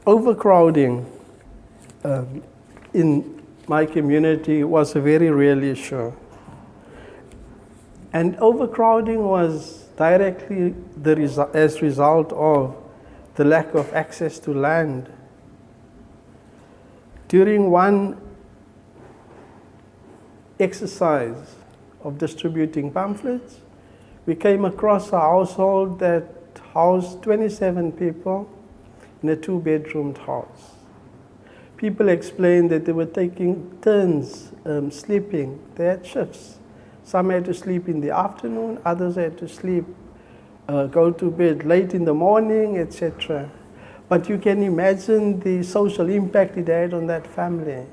Overcrowding in my community was a very real issue. And overcrowding was directly as a result of the lack of access to land. During one exercise of distributing pamphlets, we came across a household that housed 27 people in a 2-bedroomed house. People explained that they were taking turns sleeping. They had shifts. Some had to sleep in the afternoon, others had to sleep, go to bed late in the morning, etc. But you can imagine the social impact it had on that family.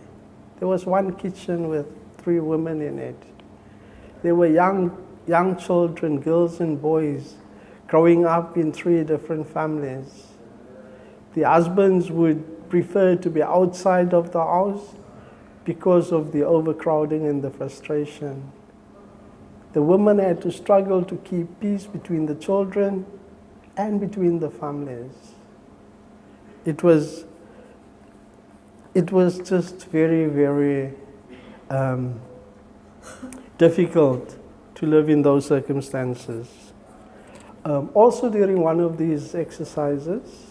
There was one kitchen with 3 women in it. There were young children, girls and boys, growing up in 3 different families. The husbands would prefer to be outside of the house because of the overcrowding and the frustration. The women had to struggle to keep peace between the children and between the families. It was just very, very difficult to live in those circumstances. Also during one of these exercises,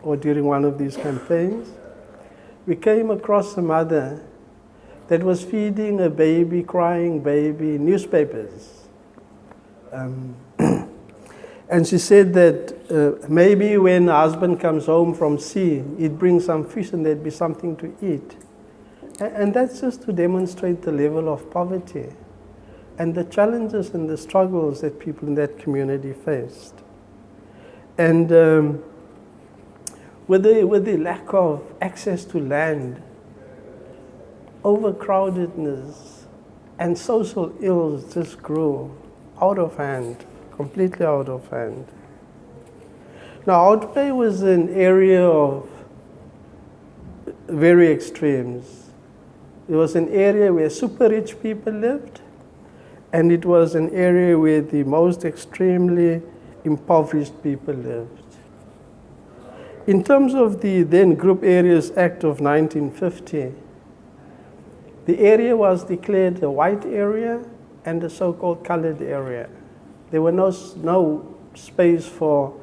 or during one of these campaigns, we came across a mother that was feeding a baby, crying baby, newspapers. And she said that maybe when her husband comes home from sea, he'd bring some fish and there'd be something to eat. And that's just to demonstrate the level of poverty and the challenges and the struggles that people in that community faced. And with the lack of access to land, overcrowdedness and social ills just grew out of hand, completely out of hand. Now, Hout Bay was an area of very extremes. It was an area where super rich people lived, and it was an area where the most extremely impoverished people lived. In terms of the then Group Areas Act of 1950, the area was declared a white area and a so-called colored area. There were no space for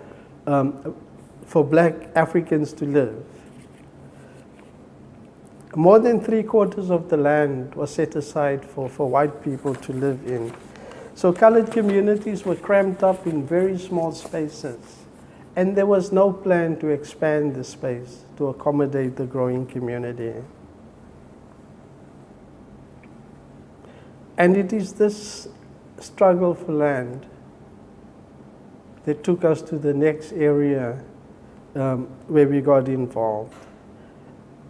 black Africans to live. More than 3/4 of the land was set aside for white people to live in. So colored communities were cramped up in very small spaces, and there was no plan to expand the space to accommodate the growing community. And it is this struggle for land that took us to the next area where we got involved.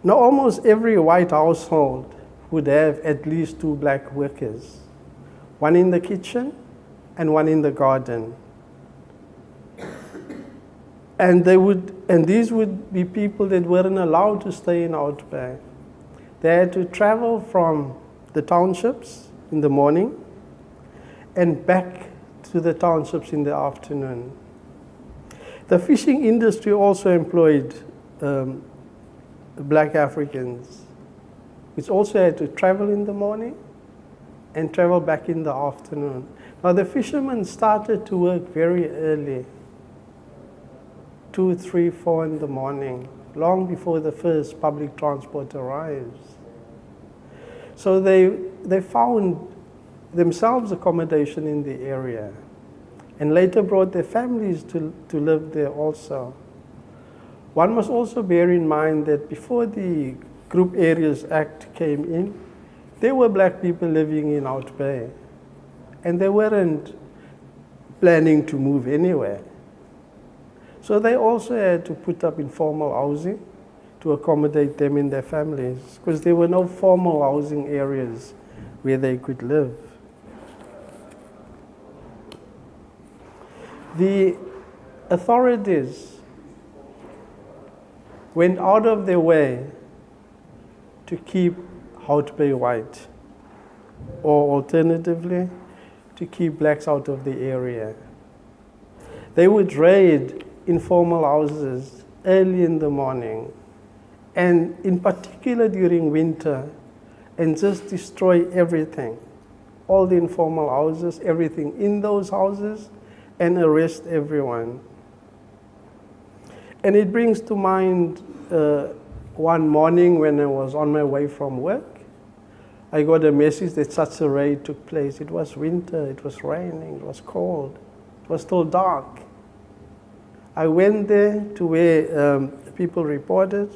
Now, almost every white household would have at least 2 black workers, one in the kitchen and one in the garden. And these would be people that weren't allowed to stay in Hout Bay. They had to travel from the townships in the morning and back to the townships in the afternoon. The fishing industry also employed black Africans, which also had to travel in the morning and travel back in the afternoon. Now, the fishermen started to work very early, 2, 3, 4 in the morning, long before the first public transport arrives. So they found themselves accommodation in the area and later brought their families to live there also. One must also bear in mind that before the Group Areas Act came in, there were black people living in Hout Bay, and they weren't planning to move anywhere. So they also had to put up informal housing to accommodate them and their families, because there were no formal housing areas where they could live. The authorities went out of their way to keep Hout Bay white, or alternatively, to keep blacks out of the area. They would raid informal houses early in the morning and in particular during winter, and just destroy everything, all the informal houses, everything in those houses, and arrest everyone. And it brings to mind one morning when I was on my way from work, I got a message that such a raid took place. It was winter, it was raining, it was cold, it was still dark. I went there to where people reported,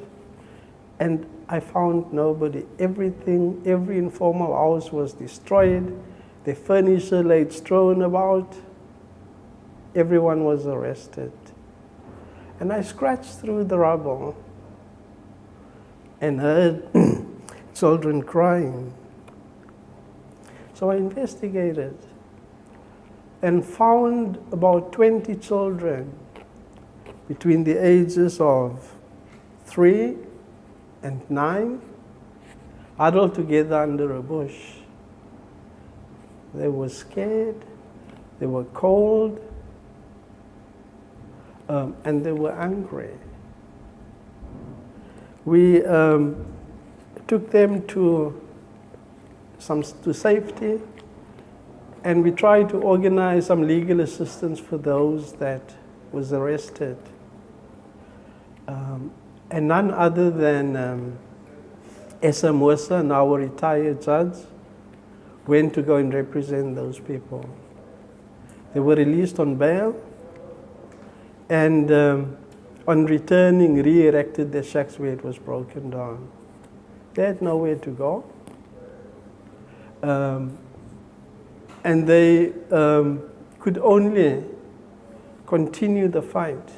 and I found nobody. Everything, every informal house was destroyed, the furniture lay strewn about, everyone was arrested. And I scratched through the rubble and heard children crying. So I investigated and found about 20 children between the ages of 3 and 9, huddled together under a bush. They were scared, they were cold, and they were angry. We took them to safety, and we tried to organize some legal assistance for those that was arrested. And none other than Esa Musa, now a retired judge, went to go and represent those people. They were released on bail, and on returning, re-erected their shacks where it was broken down. They had nowhere to go. And they could only continue the fight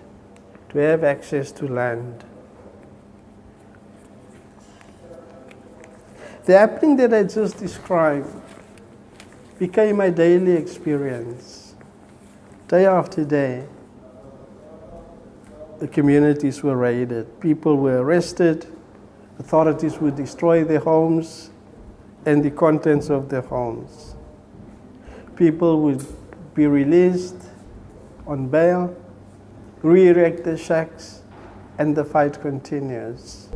to have access to land. The happening that I just described became my daily experience. Day after day, the communities were raided, people were arrested, authorities would destroy their homes and the contents of their homes. People would be released on bail, re-erect their shacks, and the fight continues.